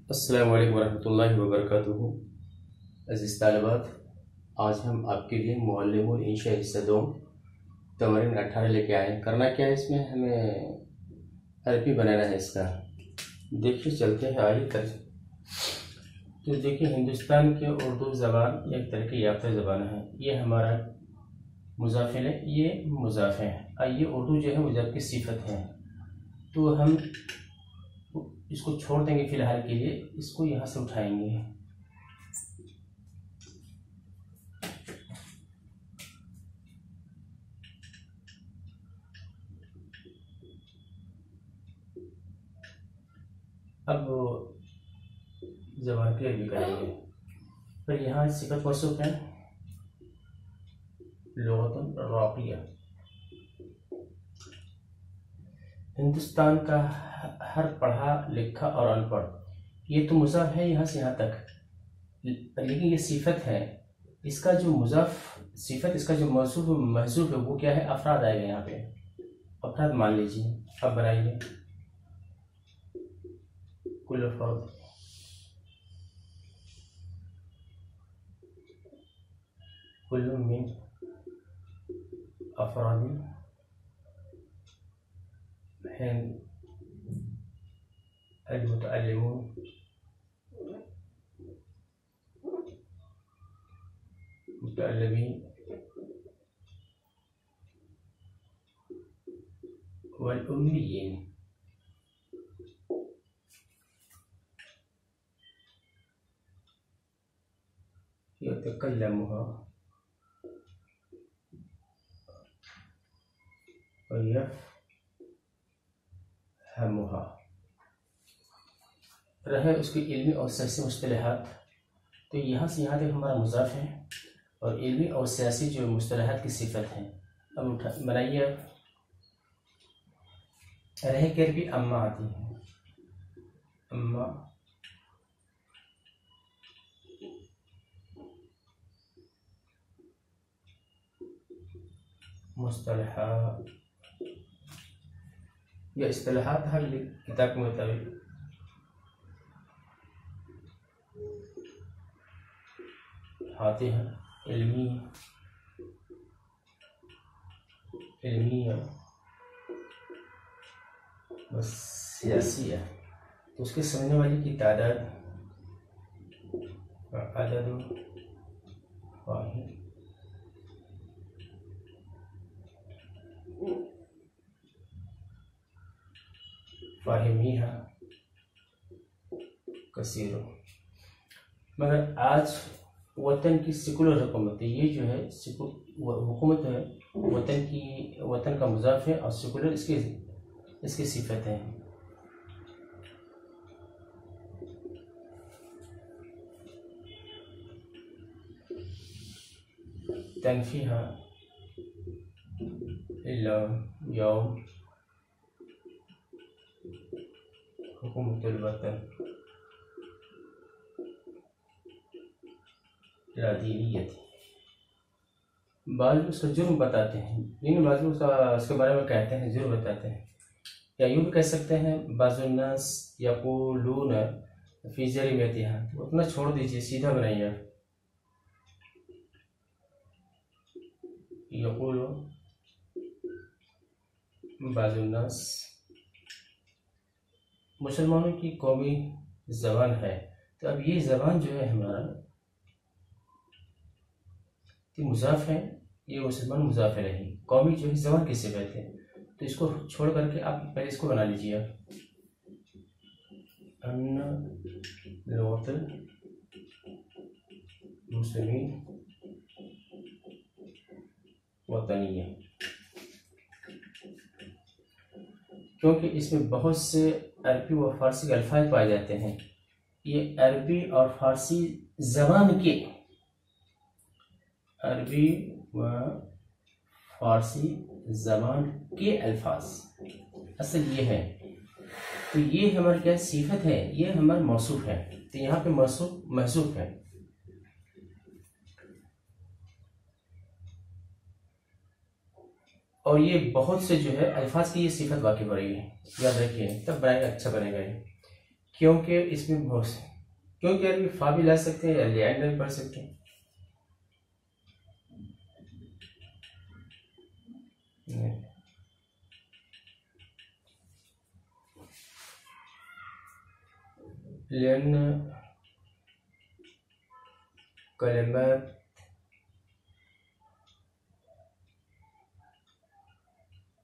अस्सलामु अलैकुम वरहमतुल्लाहि वबरकातुहू। अज़ीज़ तालिबात, आज हम आपके लिए मुअल्लिमुल इंशा हिस्सा 2 तमरीन 18 लेके आए हैं। करना क्या है, इसमें हमें अरबी बनाना है इसका। देखिए चलते हैं आगे तक। तो देखिए, हिंदुस्तान के उर्दू ज़बान एक तरक्की याफ्ता ज़बान है। ये हमारा मुज़ाफ़िल है, ये मुज़ाफ़ है। ये उर्दू जो है मुज़ाफ़ की सिफत है। तो हम इसको छोड़ देंगे फ़िलहाल के लिए, इसको यहाँ से उठाएंगे। अब ज़बान क्लियर भी करेंगे। फिर यहाँ सिफत मौसूफ है लुग़तुन राक़िया। हिंदुस्तान का हर पढ़ा लिखा और अनपढ़, ये तो मुज़ाफ़ है यहाँ से यहाँ तक, लेकिन ये सिफत है। इसका जो मुज़ाफ़ सिफत, इसका जो मौसूफ महज़ूफ़ है वो क्या है? अफ़राद आएगा यहाँ पे। अफ़राद मान लीजिए। अब बनाइए कुल फ़र्द, कुल्लु मिन अफ़रादी हिंद अल-मुतअल्लिमून मुतअल्लिमीन वल उम्मियीन। यतकल्लमुहा व यफ़हमुहा। रहे उसकी इल्मी और सियासी मुस्तलहात। तो यहाँ से यहाँ तक हमारा मुज़ाफ़ है और इल्मी और सियासी जो मुस्तलहात की सिफत है। अब बनाइए। रहे कर भी अम्मा आती है, अम्मा मुस्तलहात या इस्तिलाहात हर किताब के मुताबिक आते हैं। इल्मिया बस सियासी है, तो उसके समझने वाले की तादाद अदद वाहिद फाहिमीहा कसीर। मगर आज वतन की सेकुलर हुकूमत है, ये जो है हुकूमत है वतन की, वतन का मुज़ाफ़ है और सेकुलर इसकी सिफत है। तनफ़ीहा इल्ला यौम हुकूमतुल वतन ला दीनियत। बाज़ उसका जुर्म बताते हैं, लेकिन बाज़ उसके बारे में कहते हैं, जुर्म बताते हैं। या यूँ भी कह सकते हैं बाज़ुन्नास यक़ूलून फ़ी जरीमतिहा। तो उतना छोड़ दीजिए, सीधा बनाइए। यक़ूलु बाज़ुन्नास मुसलमानों की कौमी ज़बान है। तो अब ये ज़बान जो है हमारा मुज़ाफ़ है, ये मुसलमान मुज़ाफ़ रही, कौमी जो है ज़बान की सिफत है। तो इसको छोड़ करके आप पहले इसको बना लीजिए। अन्ना लुग़तुल मुस्लिमीन वतनिया, क्योंकि इसमें बहुत से अरबी व फ़ारसी के अल्फाज पाए जाते हैं। ये अरबी और फ़ारसी ज़बान के, अरबी व फ़ारसी ज़बान के अल्फाज असल ये है। तो ये हमारा क्या सिफत है, ये हमारा मौसूफ है। तो यहाँ पे मौसूफ महसूफ है। और ये बहुत से जो है अल्फाज की ये सिफत वाक़ई हो रही है। याद रखिए, तब बनाएगा अच्छा बनेगा ये। क्योंकि इसमें बहुत से, क्योंकि अरबी फा भी ला सकते हैं, लियान भी पढ़ सकते हैं। लियान कलिमात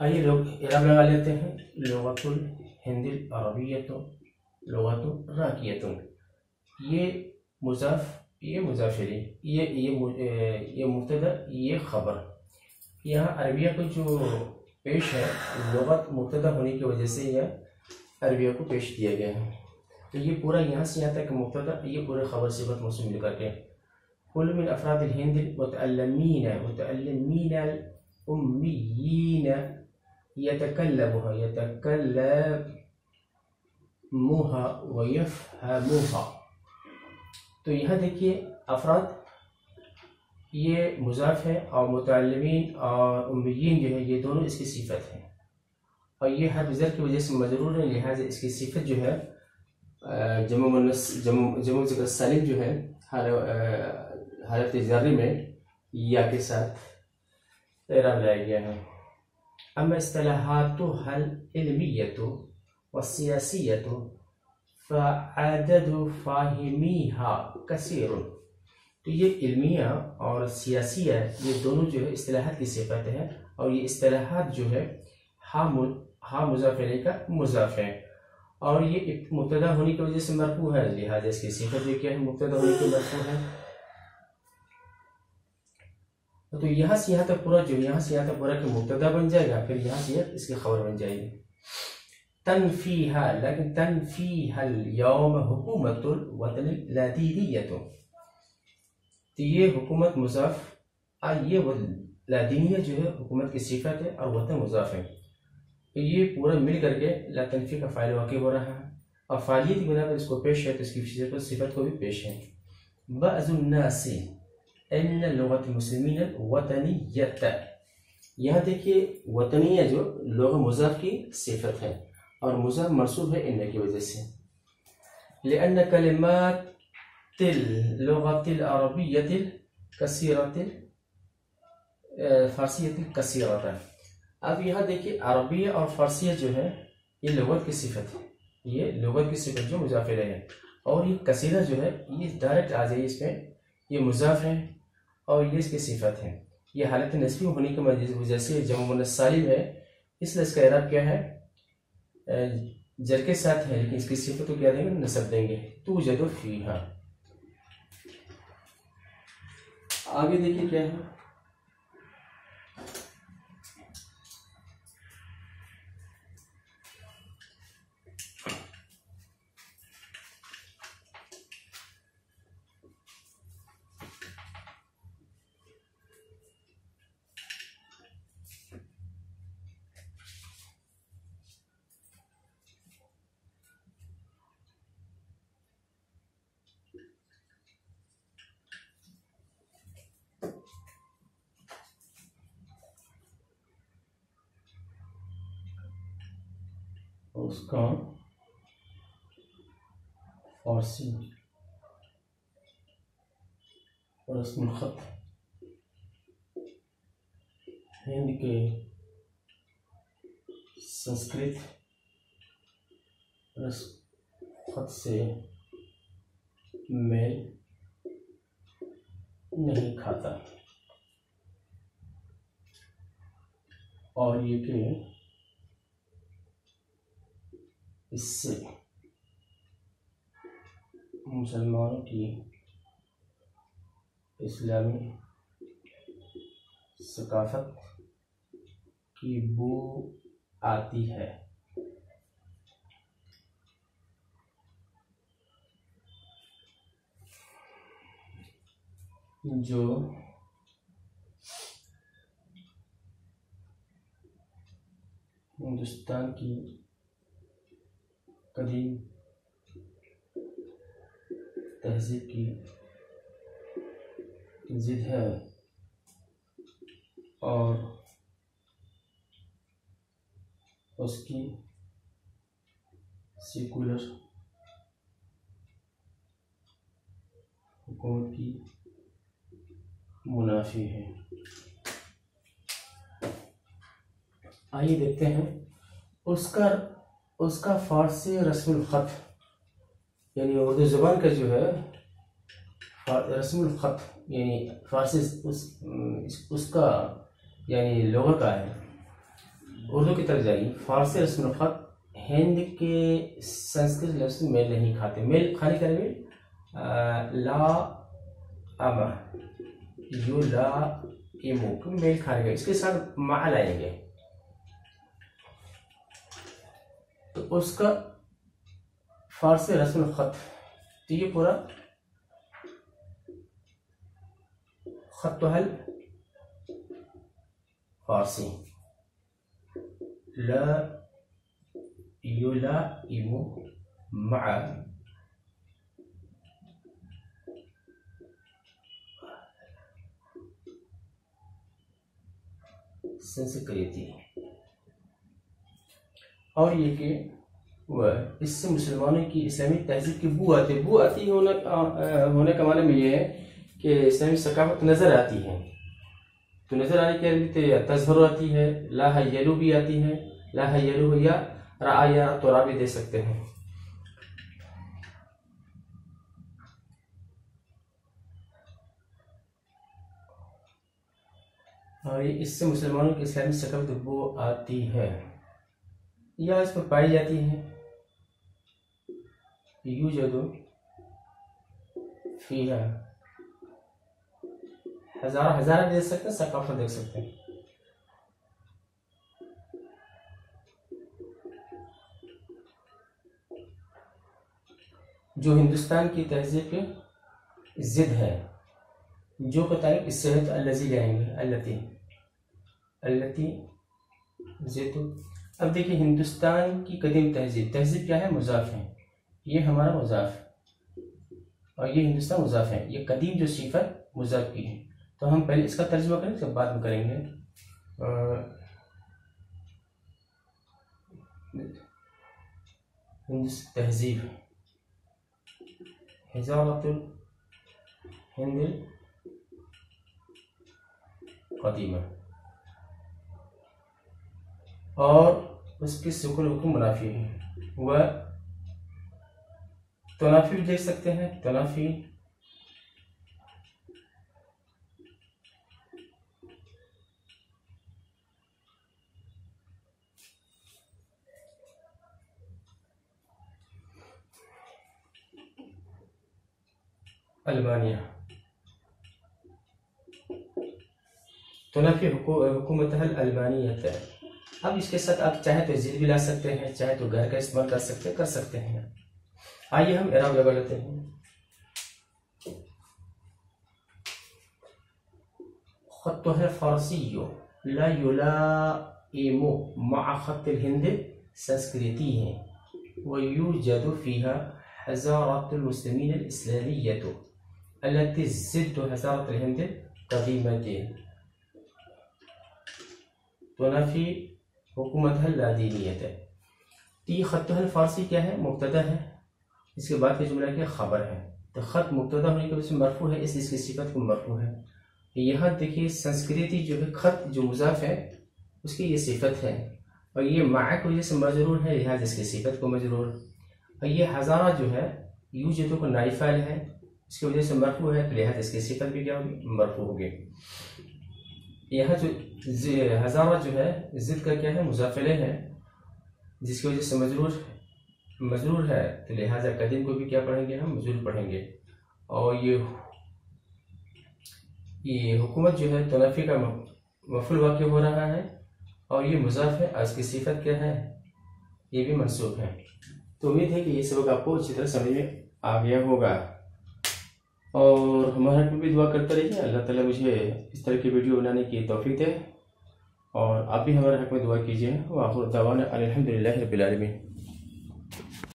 आइए लोग इराब लगा लेते हैं। लुगतुल हिंदी अरबियत लुगतुल राकियतुन, ये मुजाफ, ये मुजाफिरी, ये मुब्तदा, ये खबर। यहाँ अरबिया को जो पेश है, लुगत मुब्तदा होने की वजह से यह अरबिया को पेश दिया गया है। तो ये पूरा यहाँ से यहाँ तक मुब्तदा, ये पूरे खबर सिफत मौसूल मिल करके कुल मिन अफराद हिंद मुतअल्लिमीन उम्मीयीन यतकल्लमुहा व यफहमुहा। तो यहाँ देखिए अफराद ये मुजाफ है और मुतअल्लिमीन और उम्मीयीन जो है ये दोनों इसकी सिफत है, और ये हर ज़र की वजह से मजरूर है, लिहाजा इसकी सिफत जो है जमो ज़िक्र सालिम जो है हालत जारी में या के साथ इराब लाया गया है। अम्मा इस्तिलाहातुहल इल्मिय्यतु वस्सियासिय्यतु फ़अददु फ़ाहिमीहा कसीरुन। तो ये इल्मिया और सियासिया ये दोनों जो है इस्तिलाहात की सिफत है, और ये इस्तिलाहात जो है हा मुज़ाफ़ इलैहि का मुज़ाफ़ है, और ये मुब्तदा होने की वजह से मरफू है, लिहाजा इसकी सिफत भी क्या है, मुब्तदा होने की मरफू है। तो यहाँ से यहाँ तक पूरा जो यहाँ से यहाँ तक पूरा कि मुब्तदा बन जाएगा, फिर यहाँ से इसकी खबर बन जाएगी। तनफीहा, लेकिन तनफीहल यौम हुकूमतुल वतनिल लादीनियतु। तो ये हुकूमत मुज़ाफ, ये लादीनिया जो है हुकूमत की सिफत है और वतन मुज़ाफ है। तो ये पूरा मिल करके ला तनफी का फ़ाइल वाक़ई हो रहा है, और फ़ालियत की बिना पर इसको पेश है तो इसकी सिफत को भी पेश है। बअज़ुन्नासी इन लुगत मुस्लिमीन वतनियत, यहाँ देखिए वतनिया जो लुग़त मुज़ाफ की सिफत है और मुज़ाफ मरसूब है इन्ना की वजह से। लिअन्न कलिमातिल लुगतिल अरबियतिल कसीरतिल फारसियतिल कसीरतन। अब यहाँ देखिए अरबिया और फारसिया जो है ये लुगत की सिफत है, ये लुगत की सिफत जो मुज़ाफ़ इलैहि है, और ये कसीरा जो है ये डायरेक्ट आ जाइए इसमें, ये मुज़ाफ़ है और ये इसकी सिफत है। ये हालत नस्बी होने की वजह से जम मुअन्नस सालिम है, इसलिए इसका इराब क्या है, जर के साथ है, लेकिन इसकी सिफत को क्या देंगे, नसब देंगे। तूजदु फीहा। आगे देखिए क्या है, उसका फारसी रस्मुल खत हिंद के संस्कृत रस्म खत से मेल नहीं खाता, और ये कि इससे मुसलमानों की इस्लामी सकाफत की बू आती है। जो हिंदुस्तान की कदीम तहजीब की जिद है और उसकी सेकुलर हुकूमत की मुनाफी है। आइए देखते हैं उसका फ़ारसी रस्मुल ख़त यानी उर्दू ज़बान का जो है रस्मुल ख़त यानी फ़ारसी उसका यानी लोगों का है। उर्दू की तरफ जाइए। फ़ारसी रस्मुल ख़त हिंद के संस्कृत लफ्ज़ मेल नहीं खाते। मेल खाने का भी ला अमा यू ला इमो मेल खाने का इसके साथ मा लाएंगे तो उसका फ़ारसी रस्मुल ख़त तो ये पूरा ख़त्तुल फ़ारसी ला युलाइमु मअ संस्कृति। और ये कि वह इससे मुसलमानों की इस्लामी तहजीब की बू आती होने का माने में ये है कि इस्लामी सकाफत नज़र आती है। तो नज़र आने के लिए तज़हर आती है, ला हय्यलु भी आती है, ला हय्यलु या रा या तोरा भी दे सकते हैं। और इससे मुसलमानों की इस्लामी सकाफत बू आती है या इस पर पाई जाती है। यूजदु फीहा हज़ारा भी देख सकते हैं, सकाफत देख सकते हैं। जो हिंदुस्तान की तहजीब की जिद है, जो का तारीफ इससे है तो अल्लज़ी ले आएंगे, अल्लती जिद। अब देखिए हिंदुस्तान की कदीम तहजीब क्या है? मुज़ाफ है। ये हमारा मुज़ाफ और ये हिंदुस्तान मुज़ाफ है। ये कदीम जो सिफत मुज़ाफ की है। तो हम पहले इसका तर्जुमा करें, सब बाद में करेंगे। तहजीब हिज़ारतुल हिंद कदीमा और उसकी सुकुल हुक्म मुनाफी है। वह तनाफी भी देख सकते हैं, तनाफी अल्बानिया तनाफी हुकूमत अल्बानियत है। अब इसके साथ आप चाहे तो जिद भी ला सकते हैं, चाहे तो घर का इस्तेमाल कर सकते हैं। आइए हम इराब लगा लेते हैं। ख़त्तुल फ़ारसिय्यु ला युलाइमु मअ ख़त्तिल हिंद संस्कृति है व यूजदु फ़ीहा हज़ारतुल मुस्लिमीन अल इस्लामिय्यतु अल्लती ज़िद्दु हज़ारतुल हिंद क़दीमती तुनफ़ी हुकूमतुल लादीनियत। ये ख़त्तुल फ़ारसी क्या है? मुब्तदा है। इसके बाद का जुमला क्या? खबर है। तो ख़त मुब्तदा होने की वजह से मरफू है, इसलिए इसकी सिफत को मरफू है। यहाँ देखिए संस्कृति जो है, ख़त जो मुज़ाफ है उसकी ये सिफत है और ये माअ की वजह से मजरूर है, लिहाजा इसकी सिफत को मजरूर। और ये हज़ारा जो है यूजदु को नाइब फ़ाइल है, इसकी वजह से मरफू है, तो लिहाजा इसकी सिफत भी क्या होगी? मरफू होगी। यहाँ जो हज़ारा जो है ज़िद का क्या है? मुज़ाफ़िले है, जिसकी वजह से मजरूर है, तो लिहाजा कदीम को भी क्या पढ़ेंगे? हम मजरूर पढ़ेंगे। और ये हुकूमत जो है तनफ़ी का मफ़ूल वाक़ हो रहा है और ये मुज़ाफ़ है और इसकी सिफत क्या है? ये भी मंसूब है। तो उम्मीद है कि ये सबक आपको अच्छी तरह समझ में आ गया होगा और हमारे भी दुआ करते रहिए। अल्लाह ताला मुझे इस तरह की वीडियो बनाने की तौफीक दे और आप भी हमारे हक़ में दुआ कीजिए। व आखिर दवाना अनिल हम्दुलिल्लाहि रब्बिल आलमीन।